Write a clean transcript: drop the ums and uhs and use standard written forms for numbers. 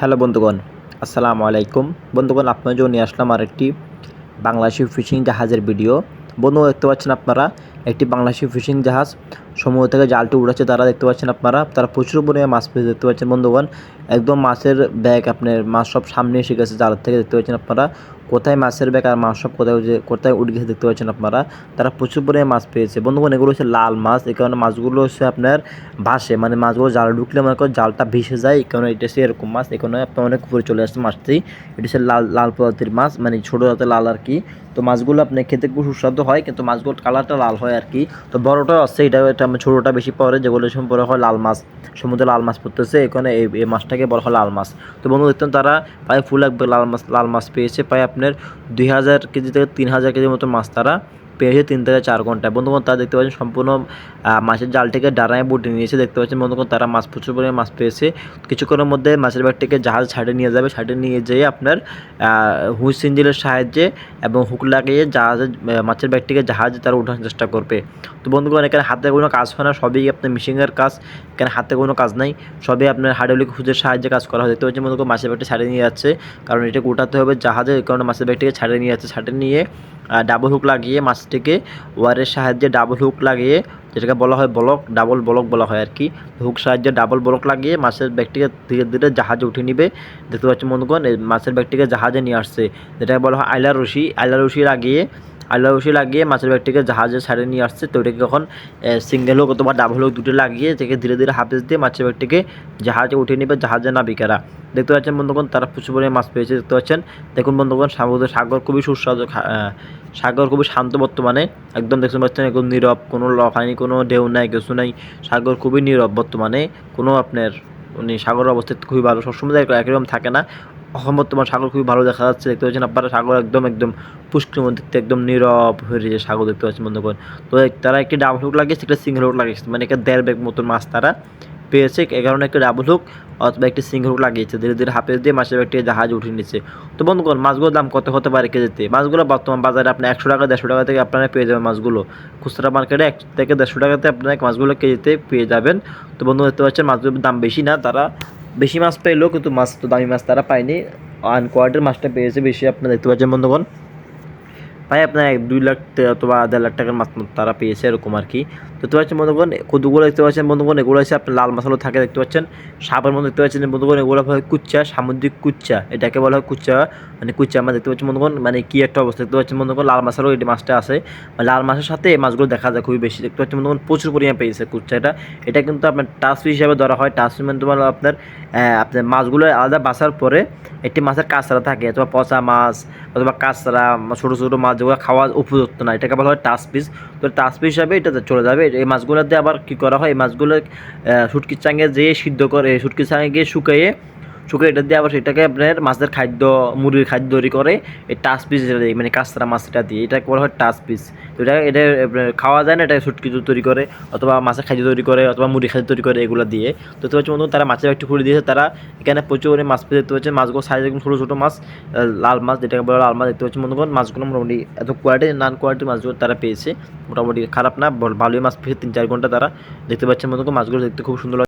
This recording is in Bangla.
হ্যালো বন্ধুগণ, আসসালামু আলাইকুম। বন্ধুগণ, আপনার জন্য নিয়ে আসলাম আরেকটি বাংলাদেশি ফিশিং জাহাজের ভিডিও। বন্ধু, দেখতে পাচ্ছেন আপনারা একটি বাংলাদেশি ফিশিং জাহাজ সমুদ্র থেকে জালটি উড়াচ্ছে। তারা দেখতে পাচ্ছেন তারা প্রচুর পরিমাণে মাছ পেয়েছে দেখতে পাচ্ছেন বন্ধুগণ। একদম মাছের ব্যাগ, আপনার মাছ সব সামনে এসে গেছে জালের থেকে দেখতে পাচ্ছেন আপনারা। কোথায় মাছের ব্যাগ আর মাছ সব কোথায় উঠে গেছে দেখতে পাচ্ছেন আপনারা। তারা প্রচুর পরিমাণে মাছ পেয়েছে বন্ধুগণ। এগুলো হচ্ছে লাল মাছ, এই কারণে মাছগুলো হচ্ছে আপনার ভাসে, মানে মাছগুলো জালে ঢুকলে মনে করেন জালটা ভেসে যায়। এই কারণে এটা হচ্ছে এরকম মাছ, এই কারণে আপনার অনেক উপরে চলে আসছে মাছটি। এটা হচ্ছে লাল লাল প্রজাতির মাছ, মানে ছোটো জাতের লাল আর কি। তো মাছগুলো আপনি খেতে খুব সুস্বাদু হয়, কিন্তু মাছগুলোর কালারটা লাল হয় আর কি। তো বড়টাও আছে, এটা ছোটোটা বেশি পড়ে, যেগুলো বড় হয় লাল মাছ, সমুদ্রে লাল মাছ পড়তেছে, এখানে এই মাছটাকে বলা হয় লাল মাছ। তো বন্ধু দেখতেন তারা প্রায় ফুল এক লাল মাছ পেয়েছে, প্রায় আপনার 2000 কেজি থেকে 3000 কেজির মতো মাছ তারা পেয়েছে 3 থেকে 4 ঘন্টায়। বন্ধুগণ, তারা দেখতে পাচ্ছেন সম্পূর্ণ মাছের জালটিকে ডাড়ায় বুটে নিয়েছে দেখতে পাচ্ছেন বন্ধুগণ। তারা প্রচুর পরিমাণে মাছ পেয়েছে। কিছুক্ষণের মধ্যে মাছের ব্যাগটিকে জাহাজ ছাড়ে নিয়ে যাবে, ছাড়ে নিয়ে যেয়ে আপনার হুইস ইঞ্জিনের সাহায্যে এবং হুক লাগিয়ে মাছের ব্যাগটিকে জাহাজে তারা ওঠানোর চেষ্টা করবে। তো বন্ধুগণ, এখানে হাতে কোনো কাজ হয় না, সবই আপনার মেশিনের কাজ। এখানে হাতে কোনো কাজ নাই, সবই আপনার হাইড্রোলিক হুজের সাহায্যে কাজ করা হয় দেখতে পাচ্ছেন বন্ধুগণ। মাছের ব্যাগটি ছাড়িয়ে নিয়ে যাচ্ছে, কারণ এটা গোটাতে হবে জাহাজে, এই কারণে মাছের ব্যাগটিকে ছাড়িয়ে নিয়ে যাচ্ছে। ছাড়িয়ে নিয়ে ডাবল হুক লাগিয়ে মাছটিকে ওয়ারের সাহায্যে ডাবল হুক লাগিয়ে, যেটাকে বলা হয় ব্লক, ডাবল ব্লক বলা হয় আর কি। হুক সাহায্যে ডাবল ব্লক লাগিয়ে মাছের ব্যাগটিকে ধীরে ধীরে জাহাজে উঠে নিবে দেখতে পাচ্ছেন বন্ধুগণ। এই মাছের ব্যাগটিকে জাহাজে নিয়ে আসছে, যেটাকে বলা হয় আইলার রশি লাগিয়ে মাছের ব্যাগটিকে জাহাজে ছাড়িয়ে নিয়ে আসছে। তো এটাকে যখন সিঙ্গেল হোক অথবা ডাবল হোক দুটো লাগিয়ে থেকে ধীরে ধীরে হাফেজ দিয়ে মাছের ব্যাগটিকে জাহাজে উঠে নেবে জাহাজে নাবিকেরা দেখতে পাচ্ছেন বন্ধুগণ। তারা প্রচুর পরিমাণে মাছ পেয়েছে দেখতে পাচ্ছেন। দেখুন বন্ধুগণ, সাগর খুবই সুস্বাদু, সাগর খুবই শান্ত বর্তমানে, একদম দেখতে পাচ্ছেন একদম নীরব, কোনো লকানি, কোনো ঢেউ নাই, কিছু নাই। সাগর খুবই নীরব বর্তমানে, কোনো আপনার সাগরের অবস্থা খুবই ভালো, সবসময় একরকম থাকে না। এখন বর্তমান সাগর খুবই ভালো দেখা যাচ্ছে দেখতে পাচ্ছেন আপনারা। সাগর একদম পুষ্টির মধ্যে একদম নীরব হয়ে রয়েছে সাগর দেখতে পাচ্ছেন বন্ধুগণ। তো তারা একটি ডাবল হুক লাগিয়েছে, একটা সিঙ্গেল হুক লাগিয়েছে, মানে একটা 1.5 ব্যাগ মতন মাছ তারা পেয়েছে। এই কারণে একটা ডাবল হুক অথবা একটি সিঙ্গেল হুক লাগিয়েছে, ধীরে ধীরে হাফেজ দিয়ে মাছের ব্যাগটি জাহাজে উঠিয়ে নিচ্ছে। তো বন্ধুগণ, মাছগুলোর দাম কত হতে পারে কেজিতে? মাছগুলো বর্তমান বাজারে আপনি 100 টাকা 150 টাকা থেকে আপনারা পেয়ে যাবেন মাছগুলো। খুচরা মার্কেটে 1 থেকে 150 টাকাতে আপনারা মাছগুলো কেজিতে পেয়ে যাবেন। তো বন্ধু দেখতে পাচ্ছেন মাছগুলোর দাম বেশি না, তারা বেশি মাছ পেলেও কিন্তু মাছ তো দামি মাছ তারা পায়নি, আনকোয়ালিটির মাছটা পেয়েছে বেশি। আপনারা দেখতে পাচ্ছেন বন্ধুগণ, প্রায় আপনার 2 লাখ অথবা 1.5 লাখ টাকার মাছ তারা পেয়েছে এরকম আর কি। দেখতে পাচ্ছেন বন্ধুগণ, কতগুলো দেখতে পাচ্ছেন বন্ধুগণ, এগুলো হচ্ছে আপনার লাল মাছালো থাকে দেখতে পাচ্ছেন। সাপের মধ্যে দেখতে পাচ্ছেন বন্ধুগণ, এগুলো হয় কুচ্চা, সামুদ্রিক কুচ্চা, এটাকে বলা হয় কুচ্চা, মানে কুচ্চা মাছ দেখতে পাচ্ছেন বন্ধুগণ। মানে কি একটা অবস্থা দেখতে পাচ্ছেন বন্ধুগণ, লাল মাছালো এই মাছটা আছে, লাল মাছের সাথে এই মাছগুলো দেখা যায় খুবই বেশি দেখতে পাচ্ছেন বন্ধুগণ। প্রচুর পরিমাণে পেয়েছে কুচ্চা। এটা কিন্তু আপনার টাসফি হিসাবে ধরা হয়। টাসফি মানে তোমার আপনার মাছগুলো আলাদা বাছার পরে একটি মাছের কাঁচরা থাকে, অথবা পচা মাছ অথবা কাঁচরা, ছোটো ছোটো মাছ যেগুলো খাওয়া উপযুক্ত না, এটাকে বলা হয় টাস পিস। তো টাস পিস হিসাবে এটা চলে যাবে। এই মাছগুলোতে আবার কী করা হয়, এই মাছগুলো শুটকির চাঙে যেয়ে সিদ্ধ করে, শুটকির চাঙে গিয়ে শুকিয়ে এটা দিয়ে আবার সেটাকে আপনার মাছের খাদ্য, মুরগির খাদ্য তৈরি করে এই টাস পিস দিয়ে, মানে কাঁচরা মাছটা দিয়ে, এটা বলা হয় টাস পিস। তো এটা খাওয়া যায় না, এটা শুটকি তৈরি করে অথবা মাছের খাদ্য তৈরি করে অথবা মুরগির খাদ্য তৈরি করে এগুলো দিয়ে। তো দেখতে পাচ্ছি বন্ধু, তারা মাছের একটু খুলে দিয়েছে। তারা এখানে প্রচুর মাছ পেয়ে দেখতে পাচ্ছে। মাছগুলো সাইজ একদম ছোটো ছোটো মাছ, লাল মাছ, যেটাকে বলে লাল মাছ দেখতে পাচ্ছি বন্ধুগণ। মাছগুলো মোটামুটি এত কোয়ালিটি নান কোয়ালিটির মাছগুলো তারা পেয়েছে, মোটামুটি খারাপ না, ভালোই মাছ পেয়েছে। 3-4 ঘন্টা তারা দেখতে পাচ্ছেন বন্ধুগণ। মাছগুলো দেখতে খুব সুন্দর।